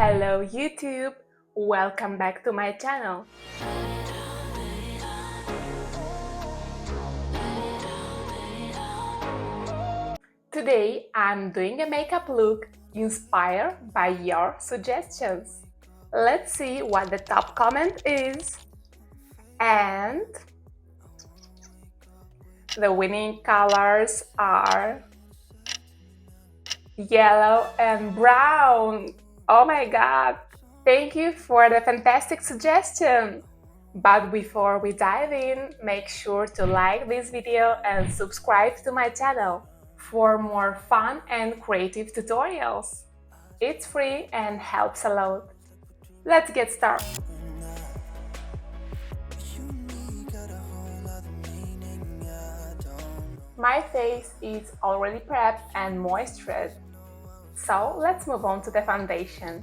Hello YouTube! Welcome back to my channel. Today I'm doing a makeup look inspired by your suggestions. Let's see what the top comment is. And the winning colors are yellow and brown. Oh my god! Thank you for the fantastic suggestion! But before we dive in, make sure to like this video and subscribe to my channel for more fun and creative tutorials. It's free and helps a lot. Let's get started. My face is already prepped and moisturized, so let's move on to the foundation.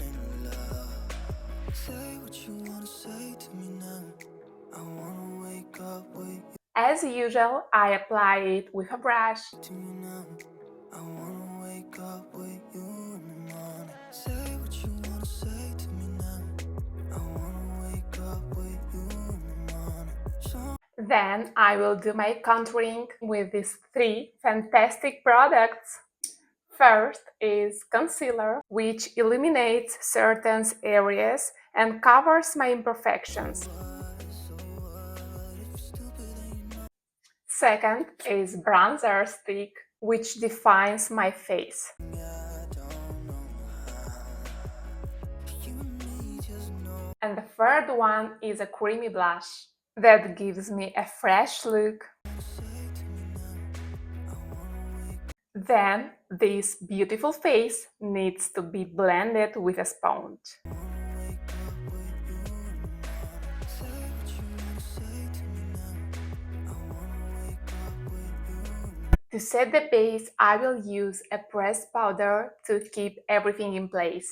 As usual, I apply it with a brush. Then I will do my contouring with these three fantastic products. First is concealer, which illuminates certain areas and covers my imperfections. Second is bronzer stick, which defines my face. And the third one is a creamy blush that gives me a fresh look. Then this beautiful face needs to be blended with a sponge. To set the base, I will use a pressed powder to keep everything in place.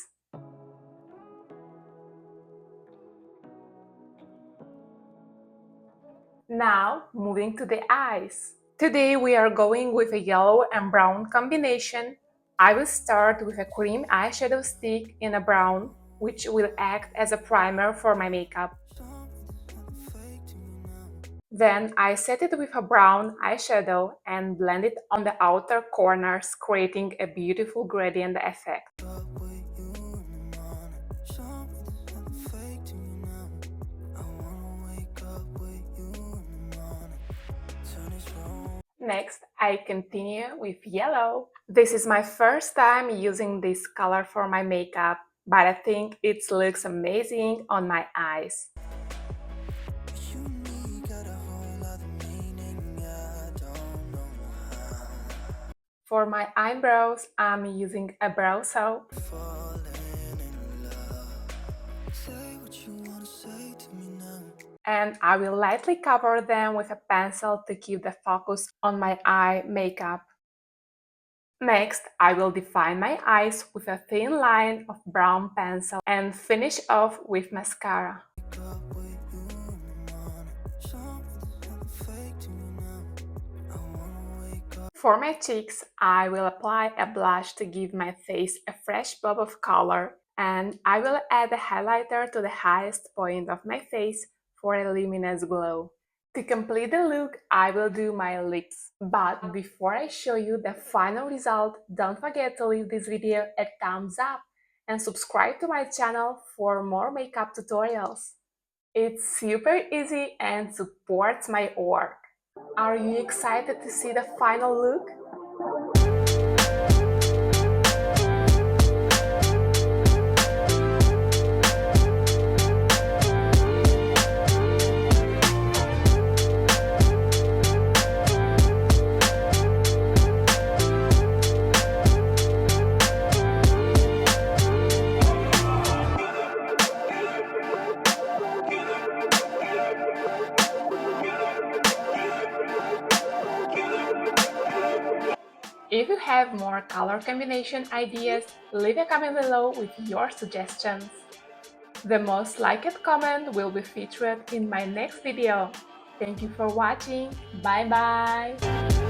Now, moving to the eyes. Today we are going with a yellow and brown combination. I will start with a cream eyeshadow stick in a brown, which will act as a primer for my makeup. Then I set it with a brown eyeshadow and blend it on the outer corners, creating a beautiful gradient effect. Next, I continue with yellow. This is my first time using this color for my makeup, but I think it looks amazing on my eyes. For my eyebrows, I'm using a brow soap. And I will lightly cover them with a pencil to keep the focus on my eye makeup. Next, I will define my eyes with a thin line of brown pencil and finish off with mascara. For my cheeks, I will apply a blush to give my face a fresh pop of color, and I will add a highlighter to the highest point of my face for a luminous glow. To complete the look, I will do my lips. But before I show you the final result, don't forget to leave this video a thumbs up and subscribe to my channel for more makeup tutorials. It's super easy and supports my work. Are you excited to see the final look? If you have more color combination ideas, leave a comment below with your suggestions. The most liked comment will be featured in my next video. Thank you for watching. Bye bye!